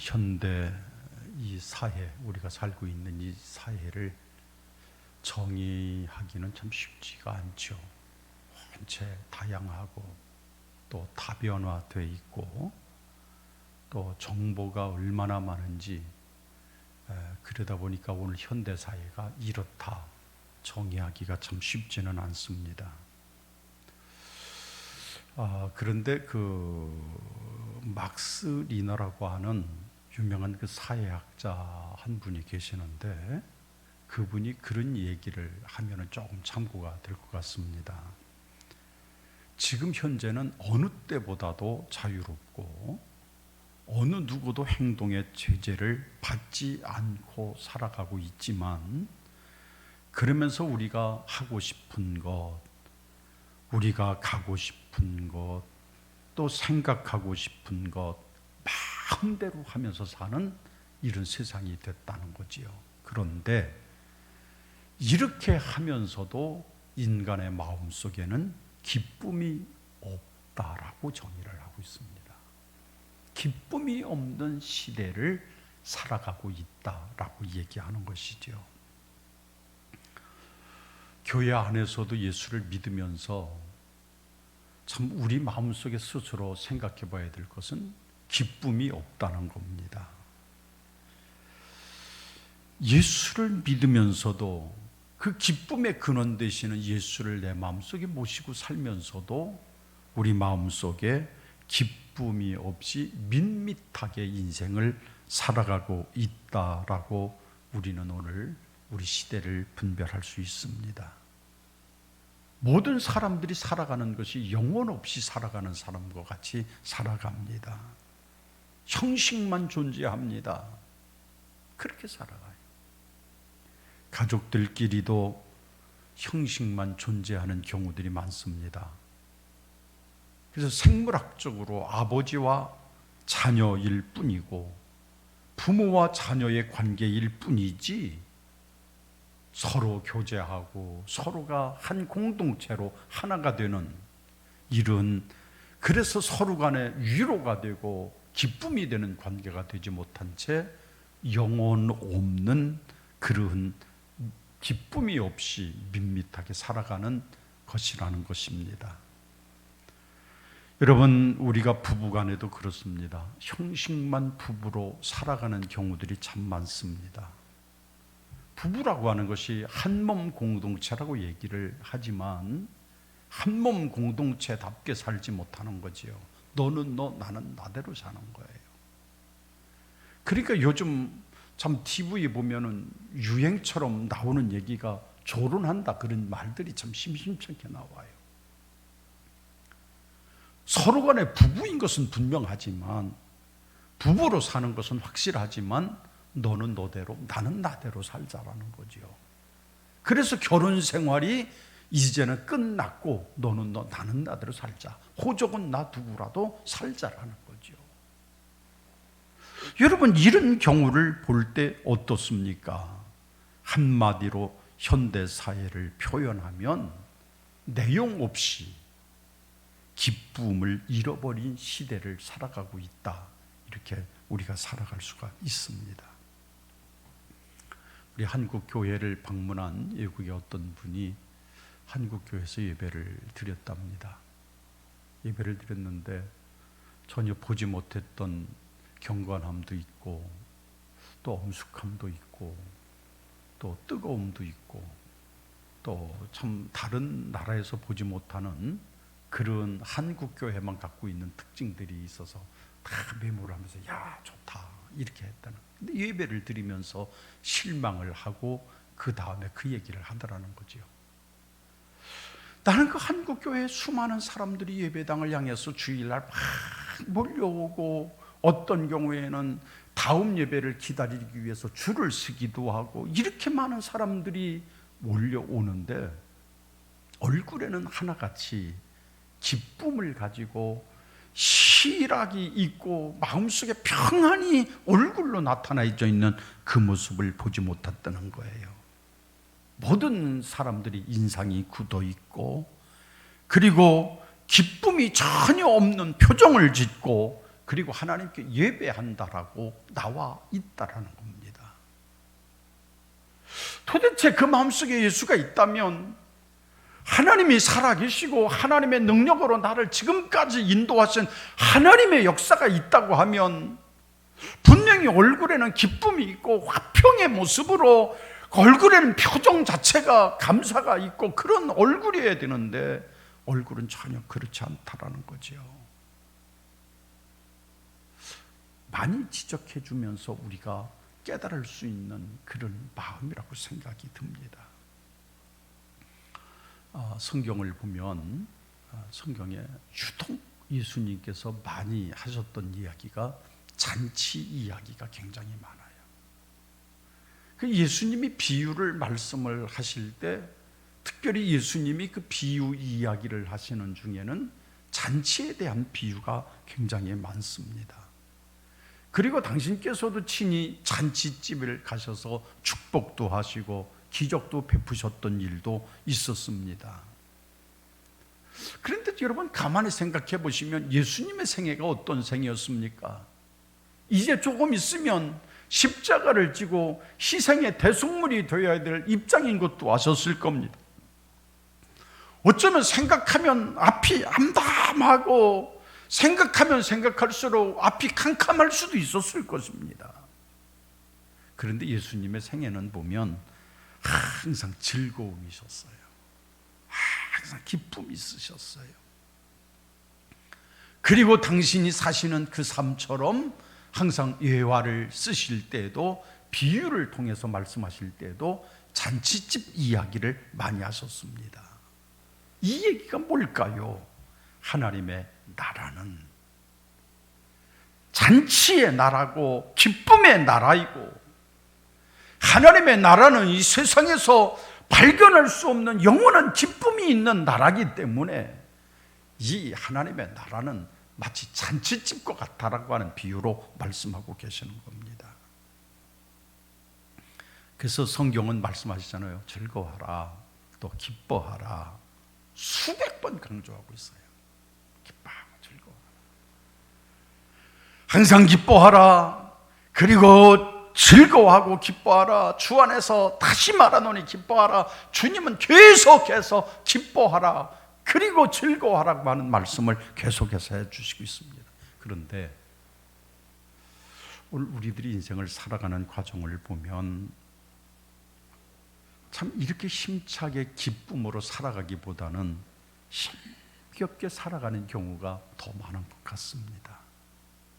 현대 이 사회, 우리가 살고 있는 이 사회를 정의하기는 참 쉽지가 않죠. 원체 다양하고 또 다변화되어 있고 또 정보가 얼마나 많은지, 그러다 보니까 오늘 현대 사회가 이렇다 정의하기가 참 쉽지는 않습니다. 그런데 막스 리너라고 하는 유명한 사회학자 한 분이 계시는데, 그분이 그런 얘기를 하면은 조금 참고가 될 것 같습니다. 지금 현재는 어느 때보다도 자유롭고 어느 누구도 행동의 제재를 받지 않고 살아가고 있지만, 그러면서 우리가 하고 싶은 것, 우리가 가고 싶은 것, 또 생각하고 싶은 것 마음대로 하면서 사는 이런 세상이 됐다는 거지요. 그런데 이렇게 하면서도 인간의 마음속에는 기쁨이 없다라고 정의를 하고 있습니다. 기쁨이 없는 시대를 살아가고 있다라고 얘기하는 것이죠. 교회 안에서도 예수를 믿으면서 참 우리 마음속에 스스로 생각해 봐야 될 것은 기쁨이 없다는 겁니다. 예수를 믿으면서도 그 기쁨의 근원 되시는 예수를 내 마음속에 모시고 살면서도 우리 마음속에 기쁨이 없이 밋밋하게 인생을 살아가고 있다라고 우리는 오늘 우리 시대를 분별할 수 있습니다. 모든 사람들이 살아가는 것이 영혼 없이 살아가는 사람과 같이 살아갑니다. 형식만 존재합니다. 그렇게 살아가요. 가족들끼리도 형식만 존재하는 경우들이 많습니다. 그래서 생물학적으로 아버지와 자녀일 뿐이고 부모와 자녀의 관계일 뿐이지, 서로 교제하고 서로가 한 공동체로 하나가 되는 이런, 그래서 서로 간에 위로가 되고 기쁨이 되는 관계가 되지 못한 채 영혼 없는 그런 기쁨이 없이 밋밋하게 살아가는 것이라는 것입니다. 여러분, 우리가 부부간에도 그렇습니다. 형식만 부부로 살아가는 경우들이 참 많습니다. 부부라고 하는 것이 한몸 공동체라고 얘기를 하지만 한 몸 공동체답게 살지 못하는 거지요. 너는 너, 나는 나대로 사는 거예요. 그러니까 요즘 참 TV에 보면은 유행처럼 나오는 얘기가 결혼한다 그런 말들이 참 심심찮게 나와요. 서로 간에 부부인 것은 분명하지만, 부부로 사는 것은 확실하지만 너는 너대로 나는 나대로 살자라는 거죠. 그래서 결혼 생활이 이제는 끝났고 너는 너 나는 나대로 살자, 호적은 놔두고라도 살자라는 거죠. 여러분, 이런 경우를 볼 때 어떻습니까? 한마디로 현대사회를 표현하면 내용 없이 기쁨을 잃어버린 시대를 살아가고 있다, 이렇게 우리가 살아갈 수가 있습니다. 우리 한국 교회를 방문한 외국의 어떤 분이 한국 교회에서 예배를 드렸답니다. 예배를 드렸는데 전혀 보지 못했던 경건함도 있고 또 엄숙함도 있고 또 뜨거움도 있고 또 참 다른 나라에서 보지 못하는 그런 한국 교회만 갖고 있는 특징들이 있어서 다 메모를 하면서 야 좋다 이렇게 했다는. 근데 예배를 드리면서 실망을 하고 그 다음에 그 얘기를 하더라는 거죠. 나는 그 한국 교회에 수많은 사람들이 예배당을 향해서 주일날 막 몰려오고, 어떤 경우에는 다음 예배를 기다리기 위해서 줄을 서기도 하고, 이렇게 많은 사람들이 몰려오는데 얼굴에는 하나같이 기쁨을 가지고 희락이 있고 마음속에 평안이 얼굴로 나타나 있는 그 모습을 보지 못했다는 거예요. 모든 사람들이 인상이 굳어 있고, 그리고 기쁨이 전혀 없는 표정을 짓고 그리고 하나님께 예배한다라고 나와 있다라는 겁니다. 도대체 그 마음속에 예수가 있다면, 하나님이 살아계시고 하나님의 능력으로 나를 지금까지 인도하신 하나님의 역사가 있다고 하면 분명히 얼굴에는 기쁨이 있고 화평의 모습으로, 얼굴에는 표정 자체가 감사가 있고 그런 얼굴이어야 되는데 얼굴은 전혀 그렇지 않다라는 거죠. 많이 지적해 주면서 우리가 깨달을 수 있는 그런 마음이라고 생각이 듭니다. 성경을 보면 성경에 유독 예수님께서 많이 하셨던 이야기가 잔치 이야기가 굉장히 많아요. 예수님이 비유를 말씀을 하실 때 특별히 예수님이 그 비유 이야기를 하시는 중에는 잔치에 대한 비유가 굉장히 많습니다. 그리고 당신께서도 친히 잔치집을 가셔서 축복도 하시고 기적도 베푸셨던 일도 있었습니다. 그런데 여러분 가만히 생각해 보시면 예수님의 생애가 어떤 생애였습니까? 이제 조금 있으면 십자가를 지고 희생의 대속물이 되어야 될 입장인 것도 아셨을 겁니다. 어쩌면 생각하면 앞이 암담하고 생각하면 생각할수록 앞이 캄캄할 수도 있었을 것입니다. 그런데 예수님의 생애는 보면 항상 즐거움이셨어요. 항상 기쁨이 있으셨어요. 그리고 당신이 사시는 그 삶처럼 항상 예화를 쓰실 때에도, 비유를 통해서 말씀하실 때에도 잔치집 이야기를 많이 하셨습니다. 이 얘기가 뭘까요? 하나님의 나라는 잔치의 나라고 기쁨의 나라이고, 하나님의 나라는 이 세상에서 발견할 수 없는 영원한 기쁨이 있는 나라이기 때문에 이 하나님의 나라는 마치 잔치집과 같다라고 하는 비유로 말씀하고 계시는 겁니다. 그래서 성경은 말씀하시잖아요. 즐거워하라, 또 기뻐하라. 수백 번 강조하고 있어요. 기뻐하고 즐거워하라. 항상 기뻐하라. 그리고 즐거워하고 기뻐하라. 주 안에서 다시 말하노니 기뻐하라. 주님은 계속해서 기뻐하라, 그리고 즐거워하라고 하는 말씀을 계속해서 해주시고 있습니다. 그런데 오늘 우리들이 인생을 살아가는 과정을 보면 참 이렇게 힘차게 기쁨으로 살아가기보다는 힘겹게 살아가는 경우가 더 많은 것 같습니다.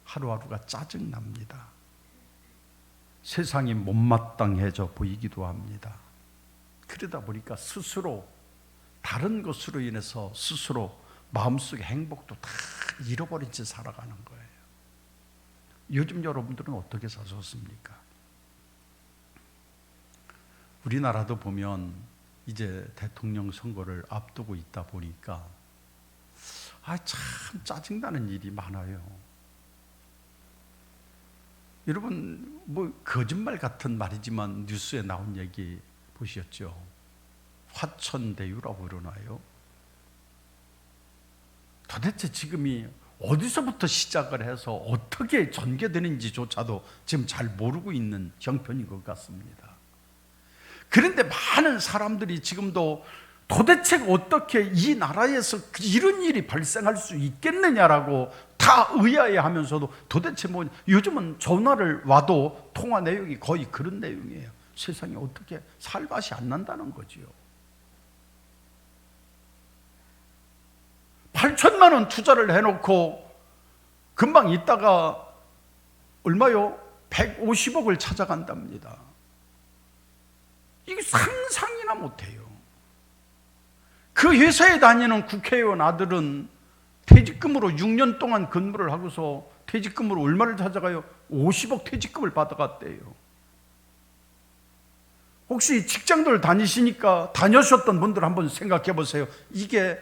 하루하루가 짜증납니다. 세상이 못마땅해져 보이기도 합니다. 그러다 보니까 스스로 다른 것으로 인해서 스스로 마음속의 행복도 다 잃어버린 채 살아가는 거예요. 요즘 여러분들은 어떻게 사셨습니까? 우리나라도 보면 이제 대통령 선거를 앞두고 있다 보니까 참 짜증나는 일이 많아요. 여러분 거짓말 같은 말이지만 뉴스에 나온 얘기 보셨죠? 화천대유라고 그러나요? 도대체 지금이 어디서부터 시작을 해서 어떻게 전개되는지조차도 지금 잘 모르고 있는 형편인 것 같습니다. 그런데 많은 사람들이 지금도 도대체 어떻게 이 나라에서 이런 일이 발생할 수 있겠느냐라고 다 의아해하면서도 도대체 요즘은 전화를 와도 통화 내용이 거의 그런 내용이에요. 세상에 어떻게 살 맛이 안 난다는 거지요. 8천만 원 투자를 해놓고 금방 있다가 얼마요? 150억을 찾아간답니다. 이게 상상이나 못해요. 그 회사에 다니는 국회의원 아들은 퇴직금으로 6년 동안 근무를 하고서 퇴직금으로 얼마를 찾아가요? 50억 퇴직금을 받아갔대요. 혹시 직장들 다니시니까 다녀셨던 분들 한번 생각해 보세요. 이게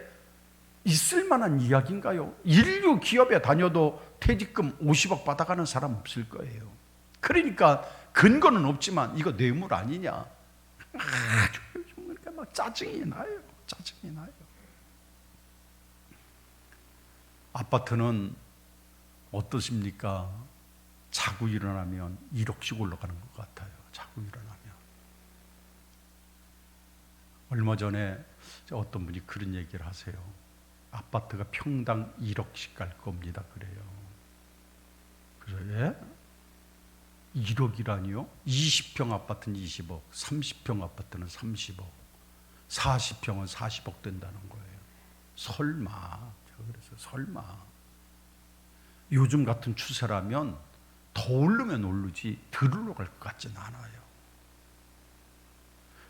있을 만한 이야기인가요? 인류 기업에 다녀도 퇴직금 50억 받아가는 사람 없을 거예요. 그러니까 근거는 없지만 이거 뇌물 아니냐? 요즘 막 짜증이 나요. 짜증이 나요. 아파트는 어떠십니까? 자고 일어나면 1억씩 올라가는 것 같아요. 자고 일어나면. 얼마 전에 어떤 분이 그런 얘기를 하세요. 아파트가 평당 1억씩 갈 겁니다. 그래요. 그래서 예? 1억이라니요? 20평 아파트는 20억, 30평 아파트는 30억, 40평은 40억 된다는 거예요. 설마. 제가 그래서 설마. 요즘 같은 추세라면 더 오르면 오르지 덜 올라갈 것 같지는 않아요.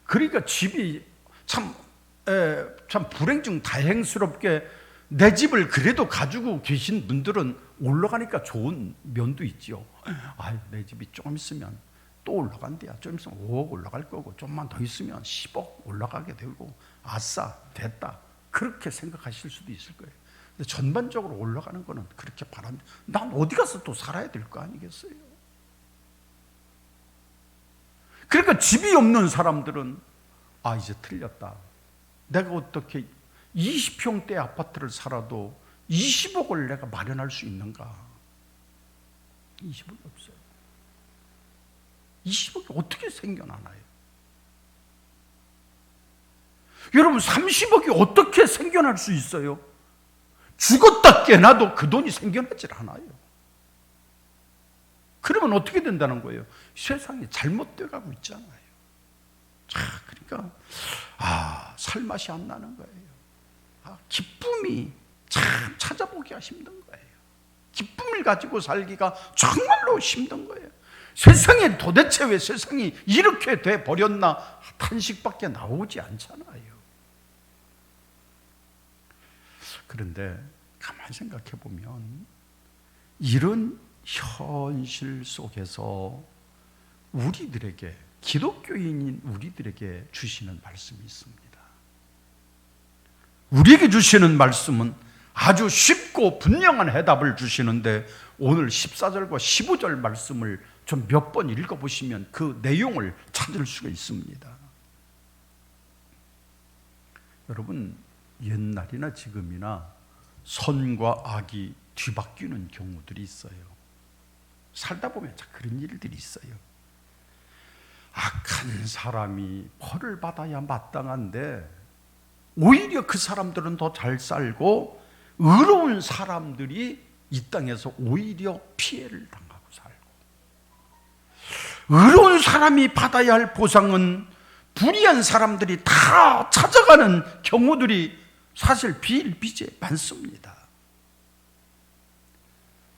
그러니까 집이 참 불행 중 다행스럽게 내 집을 그래도 가지고 계신 분들은 올라가니까 좋은 면도 있죠. 아유, 내 집이 조금 있으면 또 올라간대야. 좀 있으면 5억 올라갈 거고, 좀만 더 있으면 10억 올라가게 되고, 아싸, 됐다. 그렇게 생각하실 수도 있을 거예요. 근데 전반적으로 올라가는 거는 그렇게 바랍니다. 난 어디 가서 또 살아야 될 거 아니겠어요? 그러니까 집이 없는 사람들은 아, 이제 틀렸다. 내가 어떻게 20평대 아파트를 살아도 20억을 내가 마련할 수 있는가? 20억이 없어요. 20억이 어떻게 생겨나나요? 여러분, 30억이 어떻게 생겨날 수 있어요? 죽었다 깨나도 그 돈이 생겨나질 않아요. 그러면 어떻게 된다는 거예요? 세상이 잘못돼 가고 있잖아요. 그러니까 살 맛이 안 나는 거예요. 기쁨이 참 찾아보기가 힘든 거예요. 기쁨을 가지고 살기가 정말로 힘든 거예요. 세상에 도대체 왜 세상이 이렇게 돼 버렸나 탄식밖에 나오지 않잖아요. 그런데 가만히 생각해 보면 이런 현실 속에서 우리들에게, 기독교인인 우리들에게 주시는 말씀이 있습니다. 우리에게 주시는 말씀은 아주 쉽고 분명한 해답을 주시는데, 오늘 14절과 15절 말씀을 좀 몇 번 읽어보시면 그 내용을 찾을 수가 있습니다. 여러분, 옛날이나 지금이나 선과 악이 뒤바뀌는 경우들이 있어요. 살다 보면 그런 일들이 있어요. 악한 사람이 벌을 받아야 마땅한데 오히려 그 사람들은 더 잘 살고, 의로운 사람들이 이 땅에서 오히려 피해를 당하고 살고, 의로운 사람이 받아야 할 보상은 불의한 사람들이 다 찾아가는 경우들이 사실 비일비재 많습니다.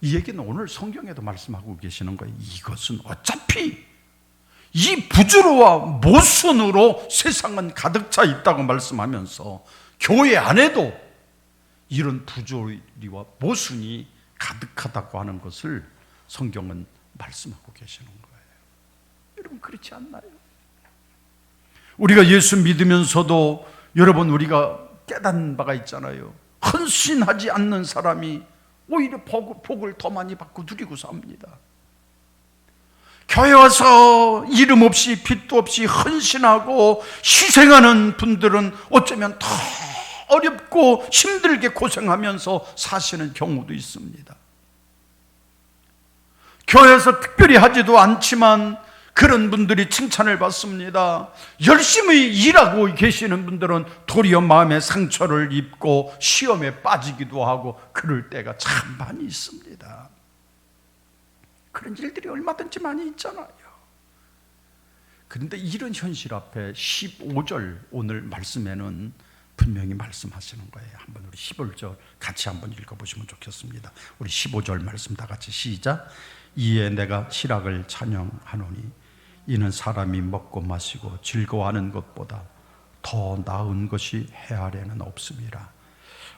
이 얘기는 오늘 성경에도 말씀하고 계시는 거예요. 이것은 어차피 이 부주로와 모순으로 세상은 가득 차 있다고 말씀하면서, 교회 안에도 이런 부조리와 모순이 가득하다고 하는 것을 성경은 말씀하고 계시는 거예요. 여러분, 그렇지 않나요? 우리가 예수 믿으면서도 여러분, 우리가 깨닫는 바가 있잖아요. 헌신하지 않는 사람이 오히려 복을 더 많이 받고 누리고 삽니다. 교회 와서 이름 없이 빚도 없이 헌신하고 희생하는 분들은 어쩌면 더 어렵고 힘들게 고생하면서 사시는 경우도 있습니다. 교회에서 특별히 하지도 않지만 그런 분들이 칭찬을 받습니다. 열심히 일하고 계시는 분들은 도리어 마음에 상처를 입고 시험에 빠지기도 하고 그럴 때가 참 많이 있습니다. 그런 일들이 얼마든지 많이 있잖아요. 그런데 이런 현실 앞에 15절 오늘 말씀에는 분명히 말씀하시는 거예요. 한번 우리 15절 같이 한번 읽어보시면 좋겠습니다. 우리 15절 말씀 다 같이 시작. 이에 내가 실학을 찬양하노니 이는 사람이 먹고 마시고 즐거워하는 것보다 더 나은 것이 해 아래는 없음이라.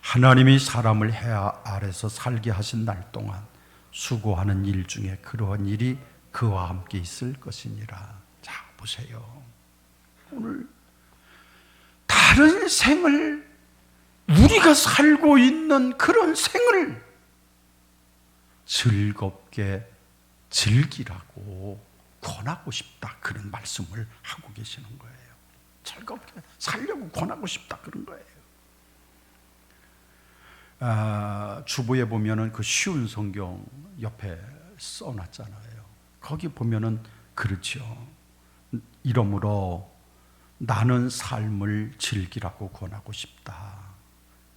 하나님이 사람을 해 아래서 살게 하신 날 동안 수고하는 일 중에 그러한 일이 그와 함께 있을 것이니라. 자, 보세요. 오늘 다른 생을, 우리가 살고 있는 그런 생을 즐겁게 즐기라고 권하고 싶다, 그런 말씀을 하고 계시는 거예요. 즐겁게 살려고 권하고 싶다, 그런 거예요. 주보에 보면은 그 쉬운 성경 옆에 써놨잖아요. 거기 보면은 그렇죠. 이러므로 나는 삶을 즐기라고 권하고 싶다.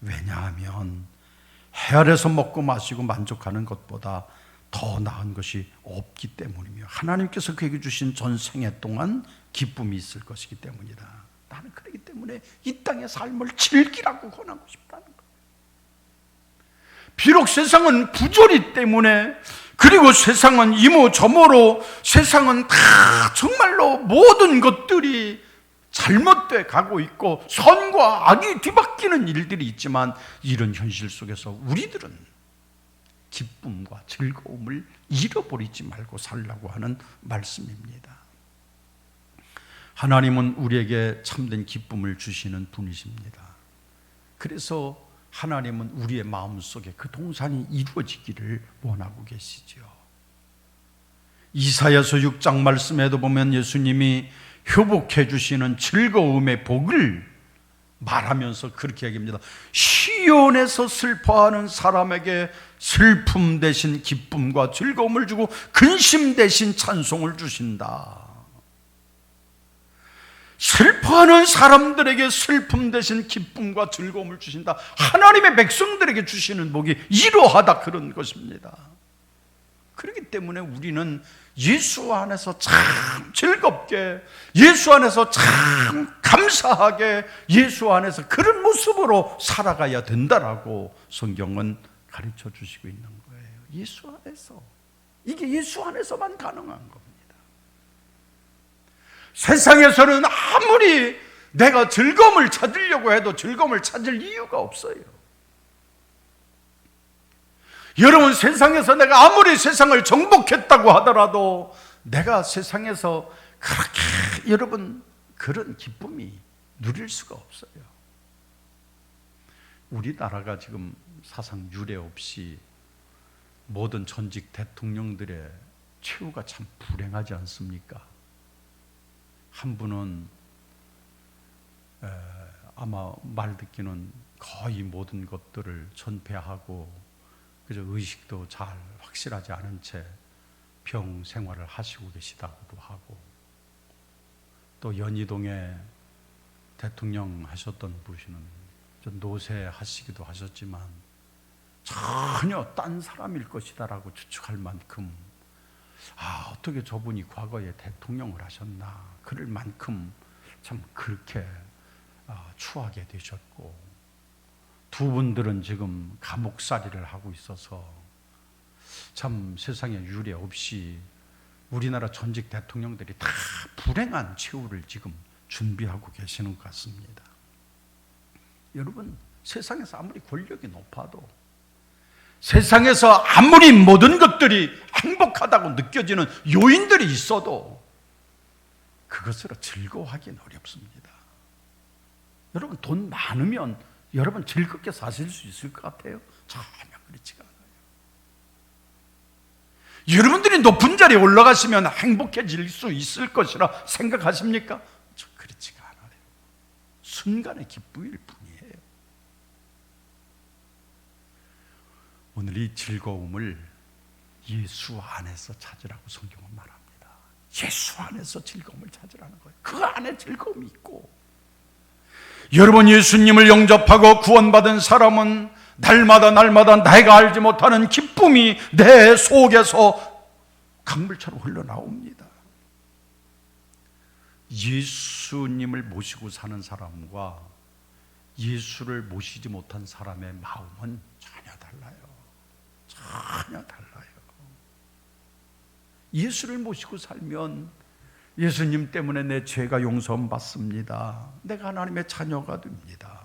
왜냐하면 해 아래서 먹고 마시고 만족하는 것보다 더 나은 것이 없기 때문이며 하나님께서 그에게 주신 전 생애 동안 기쁨이 있을 것이기 때문이다. 나는 그렇기 때문에 이 땅의 삶을 즐기라고 권하고 싶다는 거예요. 비록 세상은 부조리 때문에, 그리고 세상은 이모저모로, 세상은 다 정말로 모든 것들이 잘못돼 가고 있고 선과 악이 뒤바뀌는 일들이 있지만, 이런 현실 속에서 우리들은 기쁨과 즐거움을 잃어버리지 말고 살라고 하는 말씀입니다. 하나님은 우리에게 참된 기쁨을 주시는 분이십니다. 그래서 하나님은 우리의 마음속에 그 동산이 이루어지기를 원하고 계시죠. 이사야서 6장 말씀에도 보면 예수님이 회복해 주시는 즐거움의 복을 말하면서 그렇게 얘기합니다. 시온에서 슬퍼하는 사람에게 슬픔 대신 기쁨과 즐거움을 주고 근심 대신 찬송을 주신다. 슬퍼하는 사람들에게 슬픔 대신 기쁨과 즐거움을 주신다. 하나님의 백성들에게 주시는 복이 이러하다, 그런 것입니다. 그렇기 때문에 우리는 예수 안에서 참 즐겁게, 예수 안에서 참 감사하게, 예수 안에서 그런 모습으로 살아가야 된다라고 성경은 가르쳐 주시고 있는 거예요. 예수 안에서. 이게 예수 안에서만 가능한 겁니다. 세상에서는 아무리 내가 즐거움을 찾으려고 해도 즐거움을 찾을 이유가 없어요. 여러분, 세상에서 내가 아무리 세상을 정복했다고 하더라도 내가 세상에서 그렇게 여러분 그런 기쁨이 누릴 수가 없어요. 우리나라가 지금 사상 유례 없이 모든 전직 대통령들의 최후가 참 불행하지 않습니까? 한 분은 아마 말 듣기는 거의 모든 것들을 전폐하고 그저 의식도 잘 확실하지 않은 채 병 생활을 하시고 계시다고도 하고, 또 연희동에 대통령 하셨던 분은 노쇠하시기도 하셨지만 전혀 딴 사람일 것이다라고 추측할 만큼, 어떻게 저분이 과거에 대통령을 하셨나, 그럴 만큼 참 그렇게 추하게 되셨고, 두 분들은 지금 감옥살이를 하고 있어서 참 세상에 유례 없이 우리나라 전직 대통령들이 다 불행한 최후를 지금 준비하고 계시는 것 같습니다. 여러분, 세상에서 아무리 권력이 높아도, 세상에서 아무리 모든 것들이 행복하다고 느껴지는 요인들이 있어도 그것으로 즐거워하기는 어렵습니다. 여러분, 돈 많으면 여러분 즐겁게 사실 수 있을 것 같아요? 전혀 그렇지가 않아요. 여러분들이 높은 자리에 올라가시면 행복해질 수 있을 것이라 생각하십니까? 저 그렇지가 않아요. 순간의 기쁨일 뿐이에요. 오늘 이 즐거움을 예수 안에서 찾으라고 성경은 말합니다. 예수 안에서 즐거움을 찾으라는 거예요. 그 안에 즐거움이 있고, 여러분, 예수님을 영접하고 구원받은 사람은 날마다 내가 알지 못하는 기쁨이 내 속에서 강물처럼 흘러나옵니다. 예수님을 모시고 사는 사람과 예수를 모시지 못한 사람의 마음은 전혀 달라요. 전혀 달라요. 예수를 모시고 살면 예수님 때문에 내 죄가 용서함 받습니다. 내가 하나님의 자녀가 됩니다.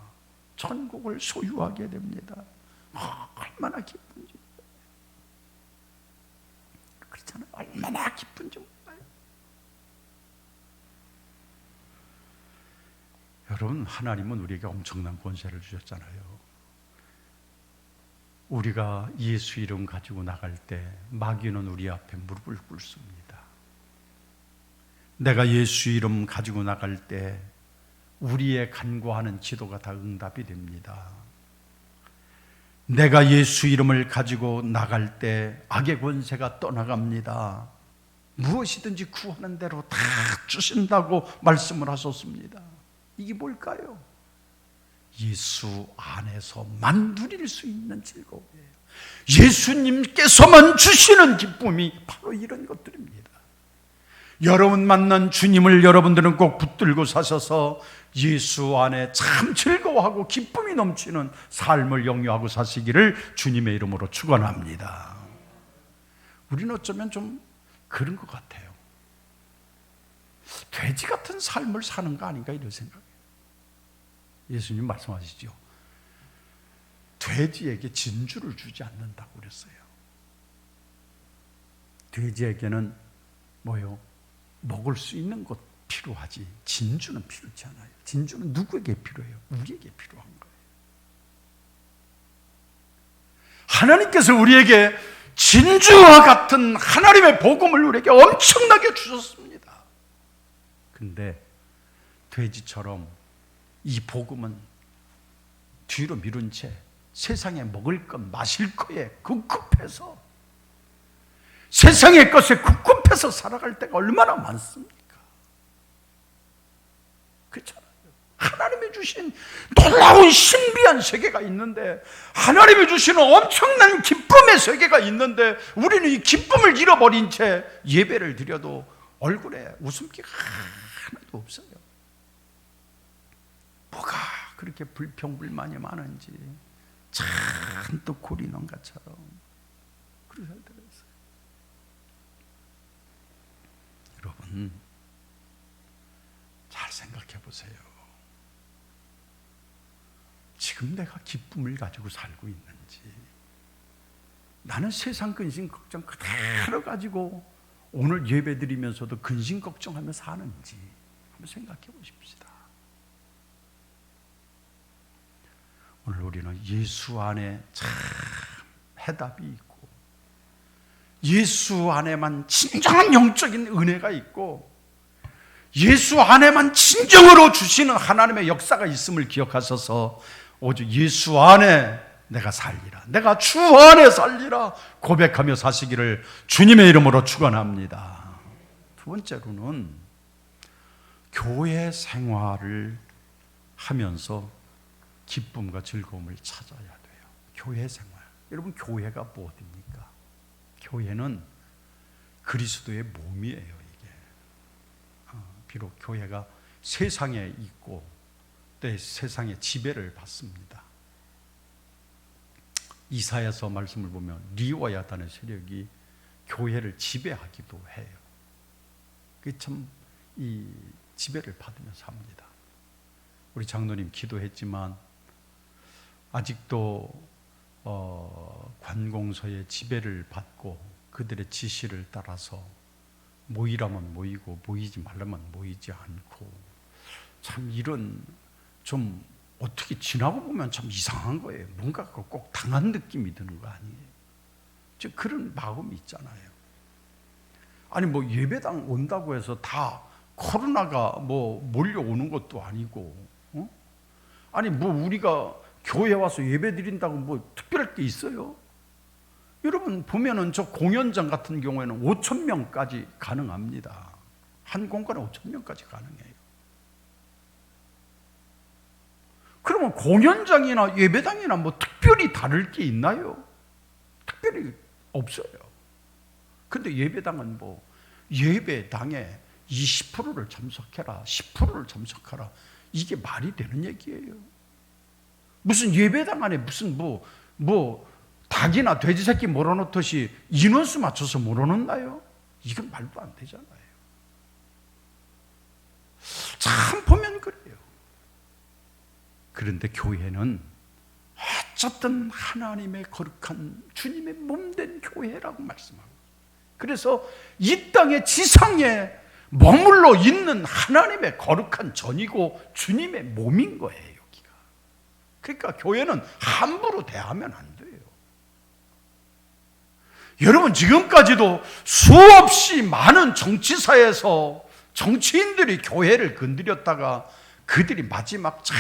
천국을 소유하게 됩니다. 얼마나 기쁜지. 그렇잖아요. 얼마나 기쁜지 몰라요. 여러분, 하나님은 우리에게 엄청난 권세를 주셨잖아요. 우리가 예수 이름 가지고 나갈 때 마귀는 우리 앞에 무릎을 꿇습니다. 내가 예수 이름 가지고 나갈 때 우리의 간구하는 기도가 다 응답이 됩니다. 내가 예수 이름을 가지고 나갈 때 악의 권세가 떠나갑니다. 무엇이든지 구하는 대로 다 주신다고 말씀을 하셨습니다. 이게 뭘까요? 예수 안에서만 누릴 수 있는 즐거움이에요. 예수님께서만 주시는 기쁨이 바로 이런 것들입니다. 여러분 만난 주님을 여러분들은 꼭 붙들고 사셔서 예수 안에 참 즐거워하고 기쁨이 넘치는 삶을 영유하고 사시기를 주님의 이름으로 축원합니다. 우리는 어쩌면 좀 그런 것 같아요. 돼지 같은 삶을 사는 거 아닌가 이런 생각이에요. 예수님 말씀하시죠. 돼지에게 진주를 주지 않는다고 그랬어요. 돼지에게는 뭐요? 먹을 수 있는 것 필요하지 진주는 필요치 않아요. 진주는 누구에게 필요해요? 우리에게 필요한 거예요. 하나님께서 우리에게 진주와 같은 하나님의 복음을 우리에게 엄청나게 주셨습니다. 그런데 돼지처럼 이 복음은 뒤로 미룬 채 세상에 먹을 것 마실 거에 급급해서 세상의 것에 급급해서 살아갈 때가 얼마나 많습니까? 그렇잖아요. 하나님이 주신 놀라운 신비한 세계가 있는데, 하나님이 주시는 엄청난 기쁨의 세계가 있는데, 우리는 이 기쁨을 잃어버린 채 예배를 드려도 얼굴에 웃음기가 하나도 없어요. 뭐가 그렇게 불평불만이 많은지 잔뜩 고리는 것처럼 그러셔야 되겠어요. 여러분 잘 생각해 보세요. 지금 내가 기쁨을 가지고 살고 있는지, 나는 세상 근심 걱정 그대로 가지고 오늘 예배 드리면서도 근심 걱정하며 사는지 한번 생각해 보십시다. 오늘 우리는 예수 안에 참 해답이 있고, 예수 안에만 진정한 영적인 은혜가 있고, 예수 안에만 진정으로 주시는 하나님의 역사가 있음을 기억하셔서 오직 예수 안에 내가 살리라, 내가 주 안에 살리라 고백하며 사시기를 주님의 이름으로 축원합니다. 두 번째로는 교회 생활을 하면서 기쁨과 즐거움을 찾아야 돼요. 교회 생활. 여러분, 교회가 무엇입니까? 교회는 그리스도의 몸이에요. 이게 비록 교회가 세상에 있고 또 세상의 지배를 받습니다. 이사야서 말씀을 보면 리와 야단의 세력이 교회를 지배하기도 해요. 그 참 이 지배를 받으면서 합니다. 우리 장로님 기도했지만 아직도 관공서의 지배를 받고 그들의 지시를 따라서 모이라면 모이고 모이지 말라면 모이지 않고, 참 이런 좀 어떻게 지나고 보면 참 이상한 거예요. 뭔가 꼭 당한 느낌이 드는 거 아니에요? 즉 그런 마음이 있잖아요. 아니 뭐 예배당 온다고 해서 다 코로나가 뭐 몰려오는 것도 아니고, 아니 뭐 우리가 교회 와서 예배 드린다고 뭐 특별할 게 있어요? 여러분 보면은 저 공연장 같은 경우에는 5,000명까지 가능합니다. 한 공간에 5,000명까지 가능해요. 그러면 공연장이나 예배당이나 뭐 특별히 다를 게 있나요? 특별히 없어요. 근데 예배당은 뭐 예배당에 20%를 참석해라, 10%를 참석하라, 이게 말이 되는 얘기예요? 무슨 예배당 안에 무슨 뭐 닭이나 돼지 새끼 몰아놓듯이 인원수 맞춰서 몰아놓나요? 이건 말도 안 되잖아요. 참 보면 그래요. 그런데 교회는 어쨌든 하나님의 거룩한 주님의 몸된 교회라고 말씀하고, 그래서 이 땅의 지상에 머물러 있는 하나님의 거룩한 전이고 주님의 몸인 거예요, 여기가. 그러니까 교회는 함부로 대하면 안 돼요. 여러분, 지금까지도 수없이 많은 정치사에서 정치인들이 교회를 건드렸다가 그들이 마지막 참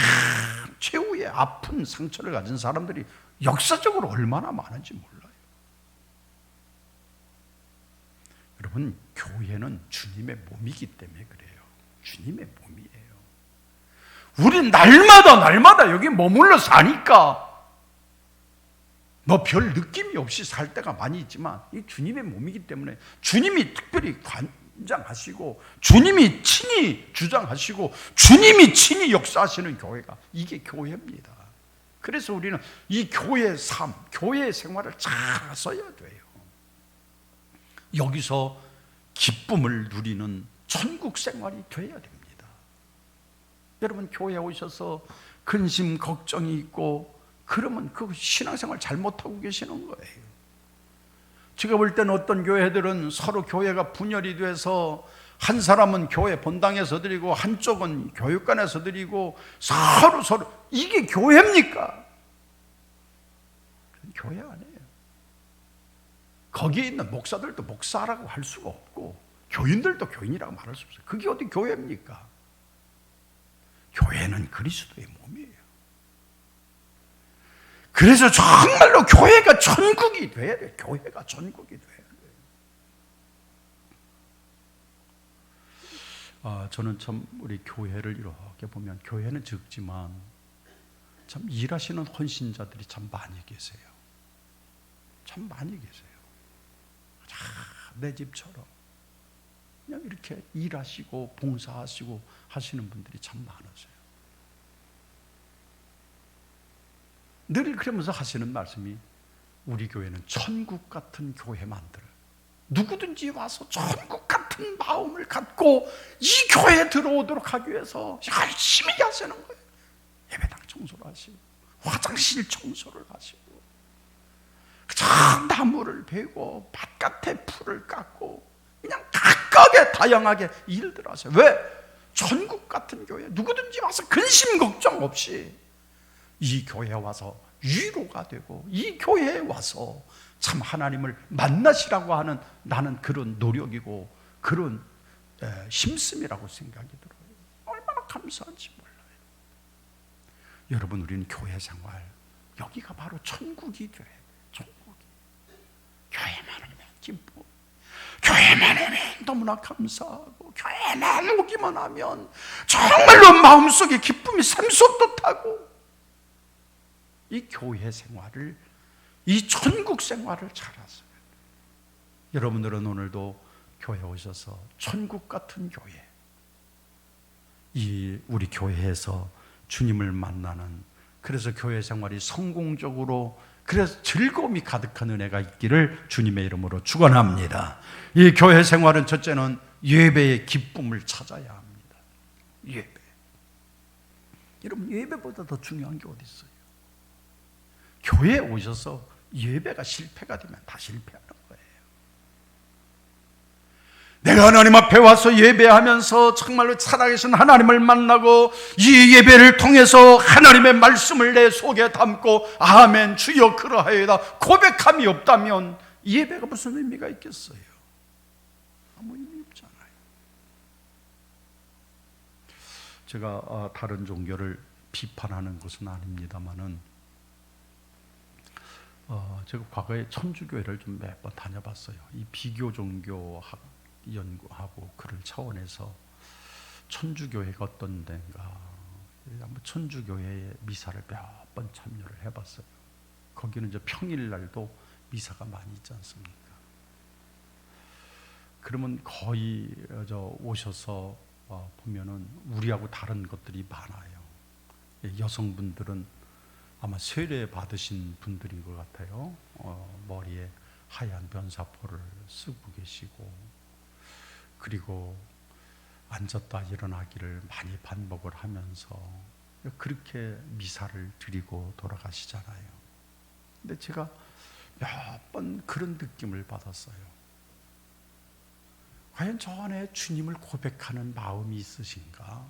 최후의 아픈 상처를 가진 사람들이 역사적으로 얼마나 많은지 몰라요. 여러분, 교회는 주님의 몸이기 때문에 그래요. 주님의 몸이에요. 우린 날마다 여기 머물러 사니까 뭐 별 느낌이 없이 살 때가 많이 있지만 이 주님의 몸이기 때문에 주님이 특별히 관장하시고 주님이 친히 주장하시고 주님이 친히 역사하시는 교회가 이게 교회입니다. 그래서 우리는 이 교회의 삶, 교회의 생활을 잘 써야 돼요. 여기서 기쁨을 누리는 천국 생활이 돼야 됩니다. 여러분, 교회에 오셔서 근심 걱정이 있고 그러면 그 신앙생활 잘못하고 계시는 거예요. 제가 볼 때는 어떤 교회들은 서로 교회가 분열이 돼서 한 사람은 교회 본당에서 드리고 한쪽은 교육관에서 드리고 서로 이게 교회입니까? 교회 아니에요. 거기에 있는 목사들도 목사라고 할 수가 없고 교인들도 교인이라고 말할 수 없어요. 그게 어디 교회입니까? 교회는 그리스도의 몸이에요. 그래서 정말로 교회가 천국이 돼야 돼요. 교회가 천국이 돼야 돼요. 저는 참 우리 교회를 이렇게 보면 교회는 적지만 참 일하시는 헌신자들이 참 많이 계세요. 참 많이 계세요. 내 집처럼 그냥 이렇게 일하시고 봉사하시고 하시는 분들이 참 많으세요. 늘 그러면서 하시는 말씀이 우리 교회는 천국 같은 교회 만들어 누구든지 와서 천국 같은 마음을 갖고 이 교회에 들어오도록 하기 위해서 열심히 하시는 거예요. 예배당 청소를 하시고 화장실 청소를 하시고 나무를 베고 바깥에 풀을 깎고 그냥 각각의 다양하게 일들 하세요. 왜? 천국 같은 교회 누구든지 와서 근심 걱정 없이 이 교회에 와서 위로가 되고 이 교회에 와서 참 하나님을 만나시라고 하는 나는 그런 노력이고 그런 힘씀이라고 생각이 들어요. 얼마나 감사한지 몰라요. 여러분, 우리는 교회 생활 여기가 바로 천국이 돼요. 천국이. 교회만 오면 기쁨, 교회만 오면 너무나 감사하고 교회만 오기만 하면 정말로 마음속에 기쁨이 샘솟듯 하고 이 교회 생활을, 이 천국 생활을 잘하세요. 여러분들은 오늘도 교회 오셔서 천국 같은 교회, 이 우리 교회에서 주님을 만나는, 그래서 교회 생활이 성공적으로, 그래서 즐거움이 가득한 은혜가 있기를 주님의 이름으로 축원합니다. 이 교회 생활은 첫째는 예배의 기쁨을 찾아야 합니다. 예배. 여러분, 예배보다 더 중요한 게 어디 있어요? 교회에 오셔서 예배가 실패가 되면 다 실패하는 거예요. 내가 하나님 앞에 와서 예배하면서 정말로 살아계신 하나님을 만나고 이 예배를 통해서 하나님의 말씀을 내 속에 담고 아멘 주여 그러하여다 고백함이 없다면 이 예배가 무슨 의미가 있겠어요? 아무 의미 없잖아요. 제가 다른 종교를 비판하는 것은 아닙니다만은 제가 과거에 천주교회를 좀 몇 번 다녀봤어요. 이 비교 종교학 연구하고 그런 차원에서 천주교회가 어떤 데인가, 한번 천주교회의 미사를 몇 번 참여를 해봤어요. 거기는 이제 평일날도 미사가 많이 있지 않습니까? 그러면 거의 오셔서 보면은 우리하고 다른 것들이 많아요. 여성분들은 아마 세례 받으신 분들인 것 같아요. 머리에 하얀 변사포를 쓰고 계시고, 그리고 앉았다 일어나기를 많이 반복을 하면서 그렇게 미사를 드리고 돌아가시잖아요. 근데 제가 몇 번 그런 느낌을 받았어요. 과연 저 안에 주님을 고백하는 마음이 있으신가?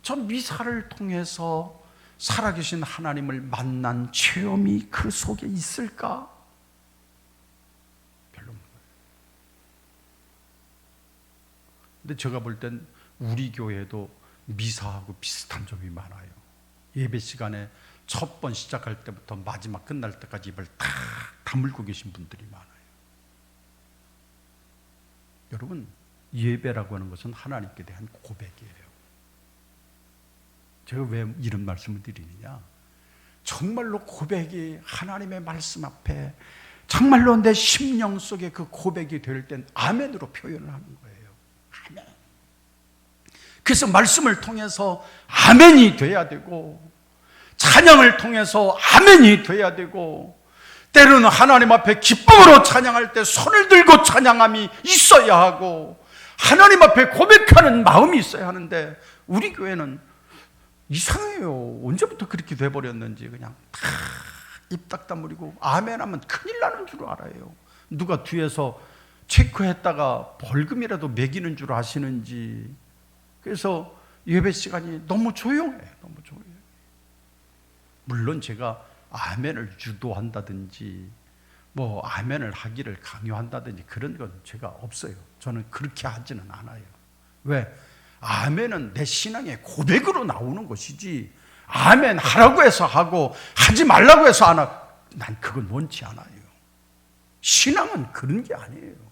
저 미사를 통해서 살아계신 하나님을 만난 체험이 그 속에 있을까? 별로 없는 거예요. 근데 제가 볼 땐 우리 교회도 미사하고 비슷한 점이 많아요. 예배 시간에 첫 번 시작할 때부터 마지막 끝날 때까지 입을 다 다물고 계신 분들이 많아요. 여러분, 예배라고 하는 것은 하나님께 대한 고백이에요. 제가 왜 이런 말씀을 드리느냐, 정말로 고백이 하나님의 말씀 앞에 정말로 내 심령 속에 그 고백이 될 땐 아멘으로 표현을 하는 거예요. 아멘. 그래서 말씀을 통해서 아멘이 돼야 되고, 찬양을 통해서 아멘이 돼야 되고, 때로는 하나님 앞에 기쁨으로 찬양할 때 손을 들고 찬양함이 있어야 하고, 하나님 앞에 고백하는 마음이 있어야 하는데, 우리 교회는 이상해요. 언제부터 그렇게 돼버렸는지 그냥 다 입 딱 다물고 아멘 하면 큰일 나는 줄 알아요. 누가 뒤에서 체크했다가 벌금이라도 매기는 줄 아시는지. 그래서 예배 시간이 너무 조용해요. 너무 조용해요. 물론 제가 아멘을 유도한다든지 뭐 아멘을 하기를 강요한다든지 그런 건 제가 없어요. 저는 그렇게 하지는 않아요. 왜? 아멘은 내 신앙의 고백으로 나오는 것이지, 아멘 하라고 해서 하고 하지 말라고 해서 안 하고, 난 그건 원치 않아요. 신앙은 그런 게 아니에요.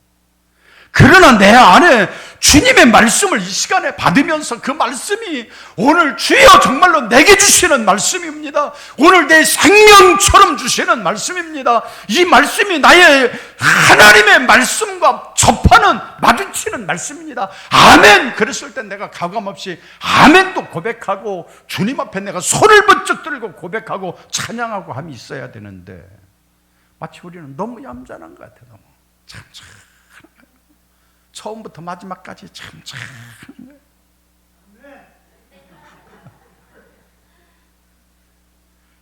그러나 내 안에 주님의 말씀을 이 시간에 받으면서 그 말씀이 오늘 주여 정말로 내게 주시는 말씀입니다. 오늘 내 생명처럼 주시는 말씀입니다. 이 말씀이 나의 하나님의 말씀과 접하는, 마주치는 말씀입니다. 아멘! 그랬을 때 내가 가감없이 아멘도 고백하고 주님 앞에 내가 손을 번쩍 들고 고백하고 찬양하고 함이 있어야 되는데, 마치 우리는 너무 얌전한 것 같아요. 너무 참 처음부터 마지막까지 참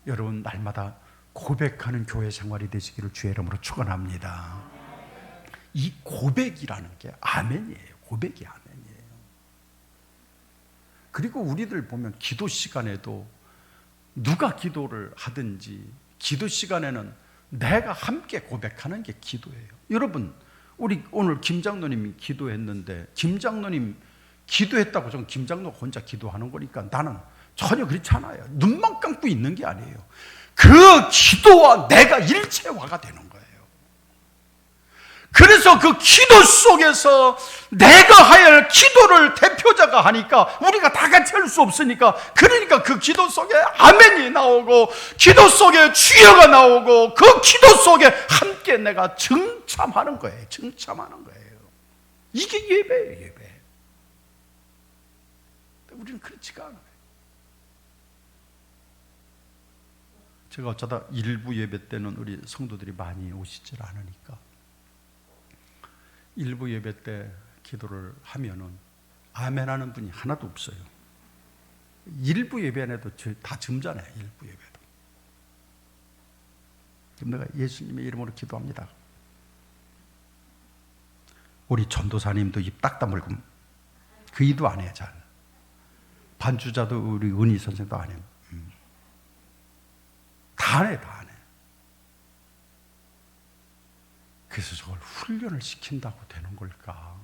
여러분, 날마다 고백하는 교회 생활이 되시기를 주의 이름으로 축원합니다. 이 고백이라는 게 아멘이에요. 고백이 아멘이에요. 그리고 우리들 보면 기도 시간에도 누가 기도를 하든지 기도 시간에는 내가 함께 고백하는 게 기도예요. 여러분, 우리 오늘 김 장로님이 기도했는데, 김 장로님 기도했다고 저는 김 장로가 혼자 기도하는 거니까 나는 전혀 그렇지 않아요. 눈만 감고 있는 게 아니에요. 그 기도와 내가 일체화가 되는 거예요. 그래서 그 기도 속에서 내가 할 기도를 대표자가 하니까 우리가 다 같이 할 수 없으니까, 그러니까 그 기도 속에 아멘이 나오고 기도 속에 주여가 나오고 그 기도 속에 함께 내가 증참하는 거예요. 증참하는 거예요. 이게 예배예요. 예배. 우리는 그렇지가 않아요. 제가 어쩌다 일부 예배 때는 우리 성도들이 많이 오시질 않으니까 일부 예배 때 기도를 하면은 아멘 하는 분이 하나도 없어요. 일부 예배에도 다 점잖아요. 일부 예배도. 그럼 내가 예수님의 이름으로 기도합니다. 우리 전도사님도 입 딱 다물고 그 이도 안 해요. 잘. 반주자도 우리 은희 선생도 안 해요. 다 안 해. 다 안 해. 그래서 저걸 훈련을 시킨다고 되는 걸까?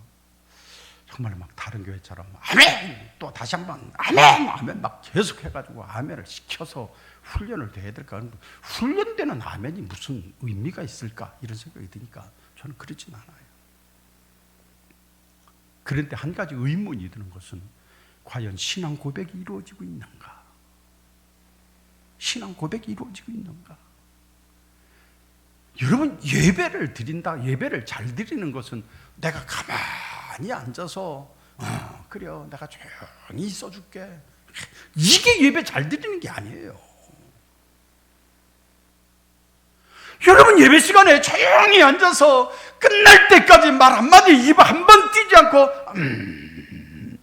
정말 막 다른 교회처럼 아멘! 또 다시 한번 아멘! 아멘! 막 계속 해가지고 아멘을 시켜서 훈련을 돼야 될까? 훈련되는 아멘이 무슨 의미가 있을까? 이런 생각이 드니까 저는 그렇진 않아요. 그런데 한 가지 의문이 드는 것은 과연 신앙 고백이 이루어지고 있는가? 신앙 고백이 이루어지고 있는가? 여러분, 예배를 드린다, 예배를 잘 드리는 것은 내가 가만히 앉아서 그래요, 내가 조용히 있어줄게, 이게 예배 잘 드리는 게 아니에요. 여러분, 예배 시간에 조용히 앉아서 끝날 때까지 말 한마디, 입 한 번 띄지 않고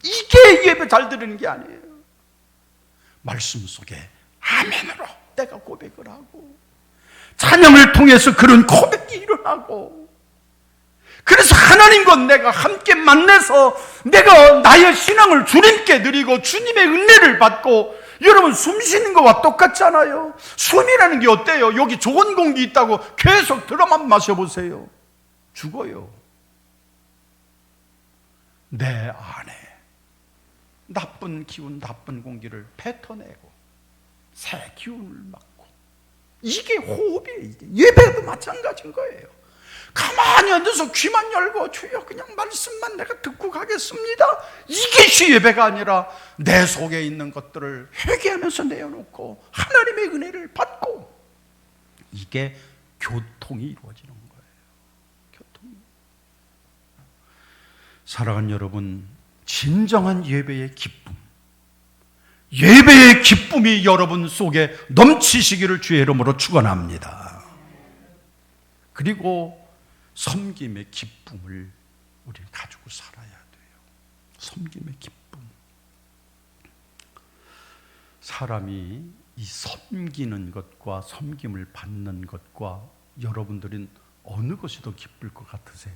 이게 예배 잘 드리는 게 아니에요. 말씀 속에 아멘으로 내가 고백을 하고 찬양을 통해서 그런 고백이 일어나고, 그래서 하나님과 내가 함께 만나서 내가 나의 신앙을 주님께 드리고 주님의 은혜를 받고, 여러분, 숨 쉬는 것과 똑같잖아요. 숨이라는 게 어때요? 여기 좋은 공기 있다고 계속 들어만 마셔보세요. 죽어요. 내 안에 나쁜 기운, 나쁜 공기를 뱉어내고 새 기운을 맡고, 이게 호흡이에요. 이게 예배도 마찬가지인 거예요. 가만히 앉아서 귀만 열고 주여 그냥 말씀만 내가 듣고 가겠습니다, 이것이 예배가 아니라 내 속에 있는 것들을 회개하면서 내어놓고 하나님의 은혜를 받고, 이게 교통이 이루어지는 거예요. 교통이. 사랑하는 여러분, 진정한 예배의 기쁨, 예배의 기쁨이 여러분 속에 넘치시기를 주의 이름으로 축원합니다. 그리고 섬김의 기쁨을 우리는 가지고 살아야 돼요. 섬김의 기쁨. 사람이 이 섬기는 것과 섬김을 받는 것과 여러분들은 어느 것이 더 기쁠 것 같으세요?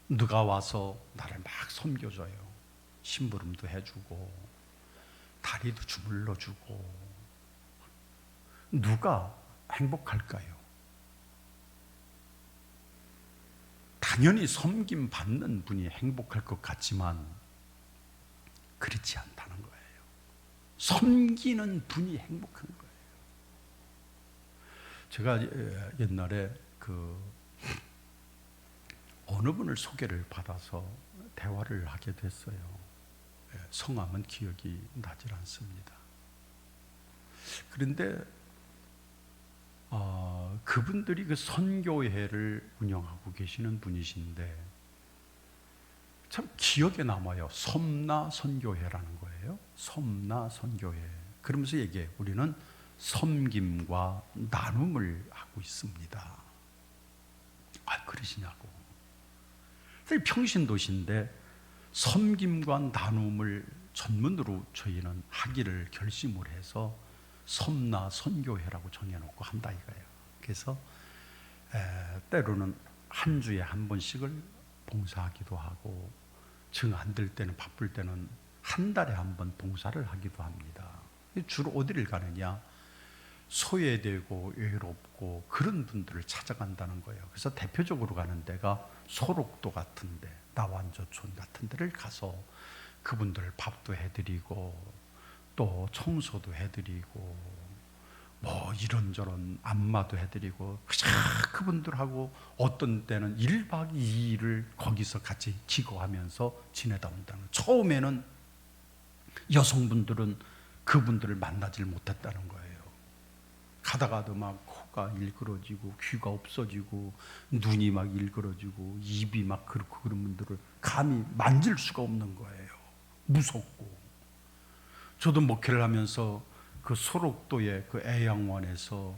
누가 와서 나를 막 섬겨줘요. 심부름도 해주고 다리도 주물러주고, 누가 행복할까요? 당연히 섬김 받는 분이 행복할 것 같지만 그렇지 않다는 거예요. 섬기는 분이 행복한 거예요. 제가 옛날에 어느 분을 소개를 받아서 대화를 하게 됐어요. 성함은 기억이 나질 않습니다. 그런데 그분들이 그 선교회를 운영하고 계시는 분이신데 참 기억에 남아요. 섬나 선교회라는 거예요. 섬나 선교회. 그러면서 얘기해요. 우리는 섬김과 나눔을 하고 있습니다. 그러시냐고. 평신도시인데 섬김과 나눔을 전문으로 저희는 하기를 결심을 해서 섬나 선교회라고 정해놓고 한다 이거예요. 그래서 때로는 한 주에 한 번씩을 봉사하기도 하고, 정 안 될 때는, 바쁠 때는 한 달에 한 번 봉사를 하기도 합니다. 주로 어디를 가느냐? 소외되고 외롭고 그런 분들을 찾아간다는 거예요. 그래서 대표적으로 가는 데가 소록도 같은데, 나완저촌 같은 데를 가서 그분들 밥도 해드리고 또 청소도 해드리고 뭐 이런저런 안마도 해드리고, 그분들하고 어떤 때는 1박 2일을 거기서 같이 기거하면서 지내다 온다는 거예요. 처음에는 여성분들은 그분들을 만나질 못했다는 거예요. 가다가도 막 코가 일그러지고 귀가 없어지고 눈이 막 일그러지고 입이 막 그렇고, 그런 분들을 감히 만질 수가 없는 거예요. 무섭고. 저도 목회를 하면서 그 소록도의 그 애양원에서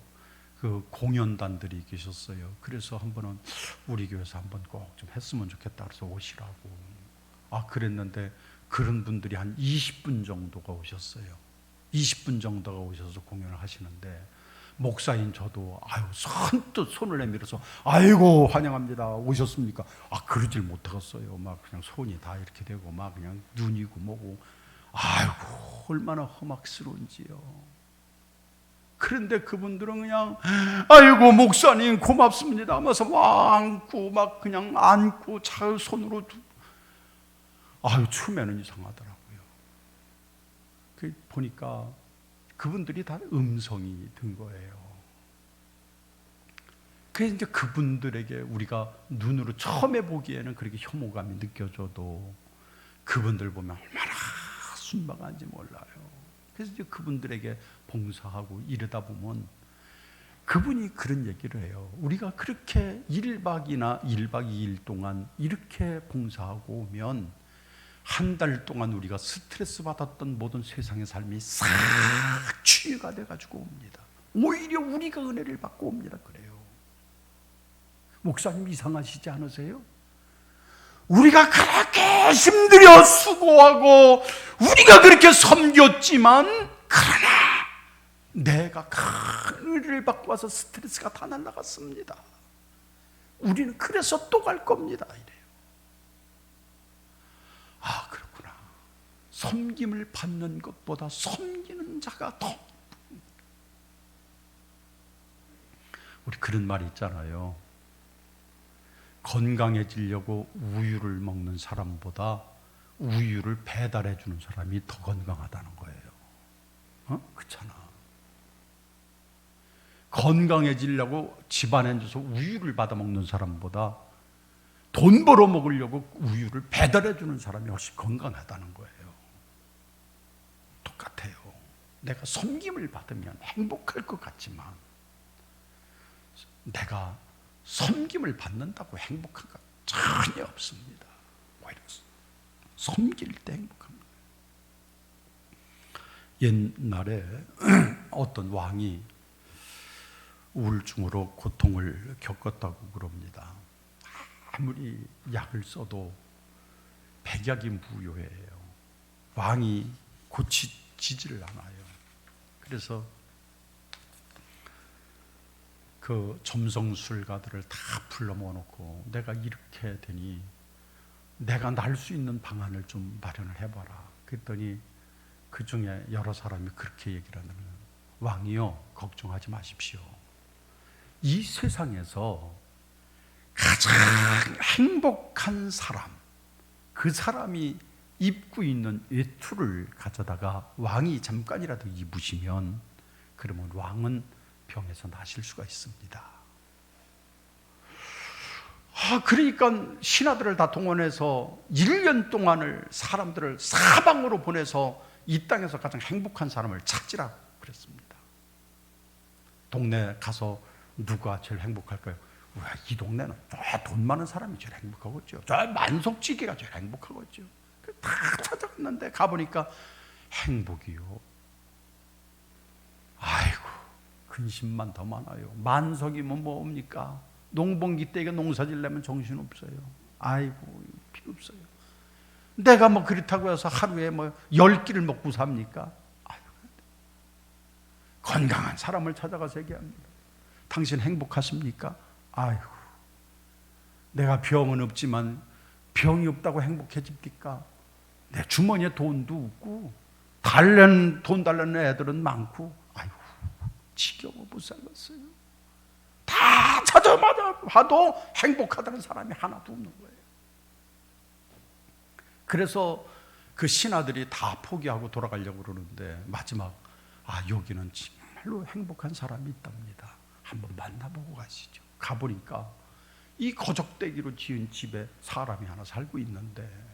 그 공연단들이 계셨어요. 그래서 한 번은 우리 교회에서 한번 꼭 좀 했으면 좋겠다 그래서 오시라고. 그랬는데 그런 분들이 한 20분 정도가 오셨어요. 20분 정도가 오셔서 공연을 하시는데, 목사인 저도 선뜻 손을 내밀어서 아이고 환영합니다, 오셨습니까? 그러질 못하겠어요. 막 그냥 손이 다 이렇게 되고 막 그냥 눈이고 뭐고, 아이고 얼마나 험악스러운지요. 그런데 그분들은 그냥 아이고 목사님 고맙습니다 하면서 막 안고, 막 그냥 안고 잘 손으로 처음에는 이상하더라고요. 보니까 그분들이 다 음성이 든 거예요. 그래서 이제 그분들에게 우리가 눈으로 처음에 보기에는 그렇게 혐오감이 느껴져도 그분들 보면 얼마나 순박한지 몰라요. 그래서 이제 그분들에게 봉사하고 이러다 보면 그분이 그런 얘기를 해요. 우리가 그렇게 1박이나 1박 2일 동안 이렇게 봉사하고 오면 한 달 동안 우리가 스트레스 받았던 모든 세상의 삶이 싹 치유가 돼가지고 옵니다. 오히려 우리가 은혜를 받고 옵니다. 그래요. 목사님 이상하시지 않으세요? 우리가 그렇게 힘들여 수고하고 우리가 그렇게 섬겼지만, 그러나 내가 큰 은혜를 받고 와서 스트레스가 다 날아갔습니다. 우리는 그래서 또 갈 겁니다. 이래요. 그렇구나. 섬김을 받는 것보다 섬기는 자가 더. 우리 그런 말이 있잖아요. 건강해지려고 우유를 먹는 사람보다 우유를 배달해 주는 사람이 더 건강하다는 거예요. 그렇잖아. 건강해지려고 집안에 앉아서 우유를 받아 먹는 사람보다 돈 벌어 먹으려고 우유를 배달해 주는 사람이 훨씬 건강하다는 거예요. 똑같아요. 내가 섬김을 받으면 행복할 것 같지만 내가 섬김을 받는다고 행복한 건 전혀 없습니다. 오히려 섬길 때 행복합니다. 옛날에 어떤 왕이 우울증으로 고통을 겪었다고 그럽니다. 아무리 약을 써도 백약이 무효예요. 왕이 고치지를 않아요. 그래서 그 점성술가들을 다 불러 모아놓고 내가 이렇게 되니 내가 날 수 있는 방안을 좀 마련을 해봐라. 그랬더니 그 중에 여러 사람이 그렇게 얘기를 하는 거예요. 왕이요, 걱정하지 마십시오. 이 세상에서 가장 행복한 사람, 그 사람이 입고 있는 외투를 가져다가 왕이 잠깐이라도 입으시면 그러면 왕은 병에서 나실 수가 있습니다. 그러니까 신하들을 다 동원해서 1년 동안을 사람들을 사방으로 보내서 이 땅에서 가장 행복한 사람을 찾으라고 그랬습니다. 동네 가서 누가 제일 행복할까요? 이 동네는 돈 많은 사람이 제일 행복하겠죠. 저 만석지기가 제일 행복하겠죠. 다 찾아갔는데 가보니까 행복이요. 아이고, 근심만 더 많아요. 만석이면 뭡니까? 농번기 때 이거 농사 지려면 정신없어요. 아이고, 필요 없어요. 내가 뭐 그렇다고 해서 하루에 뭐 10끼를 먹고 삽니까? 아이고, 건강한 사람을 찾아가서 얘기합니다. 당신 행복하십니까? 아이고, 내가 병은 없지만 병이 없다고 행복해집니까? 내 주머니에 돈도 없고 돈 달라는 애들은 많고 아이고, 지겨워 못 살겠어요. 다 찾아봐도 행복하다는 사람이 하나도 없는 거예요. 그래서 그 신하들이 다 포기하고 돌아가려고 그러는데 마지막 여기는 정말로 행복한 사람이 있답니다. 한번 만나보고 가시죠. 가보니까 이 거적대기로 지은 집에 사람이 하나 살고 있는데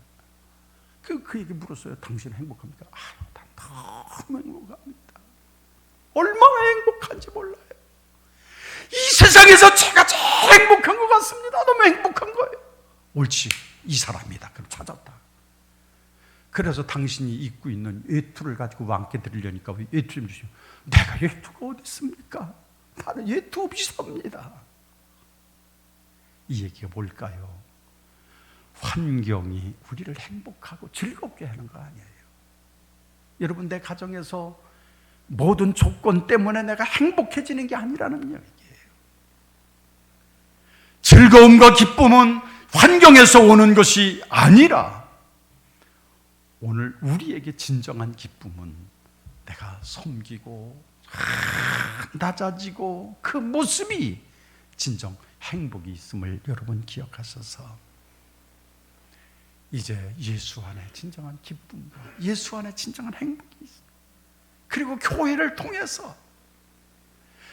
그에게 물었어요. 당신 행복합니까? 난 너무 행복합니다. 얼마나 행복한지 몰라요. 이 세상에서 제가 제일 행복한 것 같습니다. 너무 행복한 거예요. 옳지, 이 사람이다. 그럼 찾았다. 그래서 당신이 입고 있는 외투를 가지고 왕께 드리려니까 외투 좀 주시면 내가 외투가 어디 있습니까? 나는 외투 없이 삽니다. 이 얘기가 뭘까요? 환경이 우리를 행복하고 즐겁게 하는 거 아니에요. 여러분, 내 가정에서 모든 조건 때문에 내가 행복해지는 게 아니라는 얘기예요. 즐거움과 기쁨은 환경에서 오는 것이 아니라 오늘 우리에게 진정한 기쁨은 내가 섬기고 낮아지고 그 모습이 진정 행복이 있음을 여러분 기억하셔서 이제 예수 안에 진정한 기쁨과 예수 안에 진정한 행복이 있어요. 그리고 교회를 통해서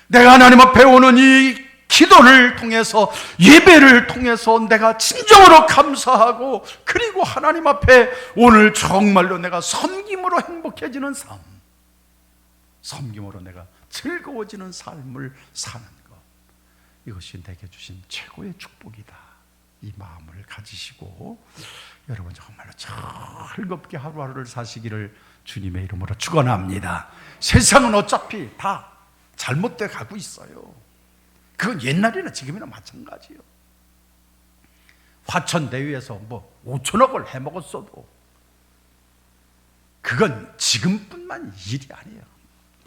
내가 하나님 앞에 오는 이 기도를 통해서 예배를 통해서 내가 진정으로 감사하고 그리고 하나님 앞에 오늘 정말로 내가 섬김으로 행복해지는 삶, 섬김으로 내가 즐거워지는 삶을 사는 것, 이것이 내게 주신 최고의 축복이다. 이 마음을 가지시고 여러분 정말로 즐겁게 하루하루를 사시기를 주님의 이름으로 축원합니다. 세상은 어차피 다 잘못돼 가고 있어요. 그건 옛날이나 지금이나 마찬가지예요. 화천대유에서 5천억을 해먹었어도 그건 지금뿐만 일이 아니에요.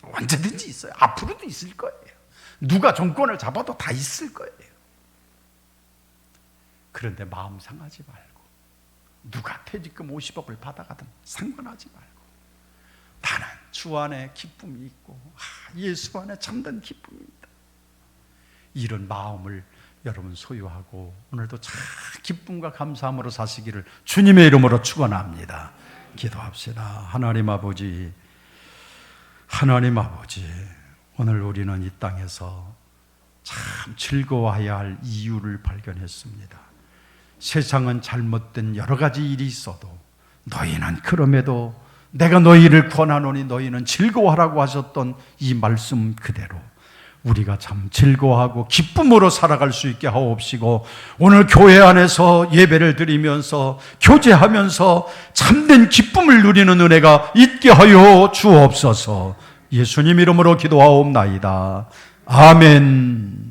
언제든지 있어요. 앞으로도 있을 거예요. 누가 정권을 잡아도 다 있을 거예요. 그런데 마음 상하지 말고 누가 퇴직금 50억을 받아가든 상관하지 말고 나는 주 안에 기쁨이 있고 예수 안에 참된 기쁨입니다. 이런 마음을 여러분 소유하고 오늘도 참 기쁨과 감사함으로 사시기를 주님의 이름으로 축원합니다. 기도합시다. 하나님 아버지, 오늘 우리는 이 땅에서 참 즐거워해야 할 이유를 발견했습니다. 세상은 잘못된 여러 가지 일이 있어도 너희는 그럼에도 내가 너희를 구원하노니 너희는 즐거워하라고 하셨던 이 말씀 그대로 우리가 참 즐거워하고 기쁨으로 살아갈 수 있게 하옵시고, 오늘 교회 안에서 예배를 드리면서 교제하면서 참된 기쁨을 누리는 은혜가 있게 하여 주옵소서. 예수님 이름으로 기도하옵나이다. 아멘.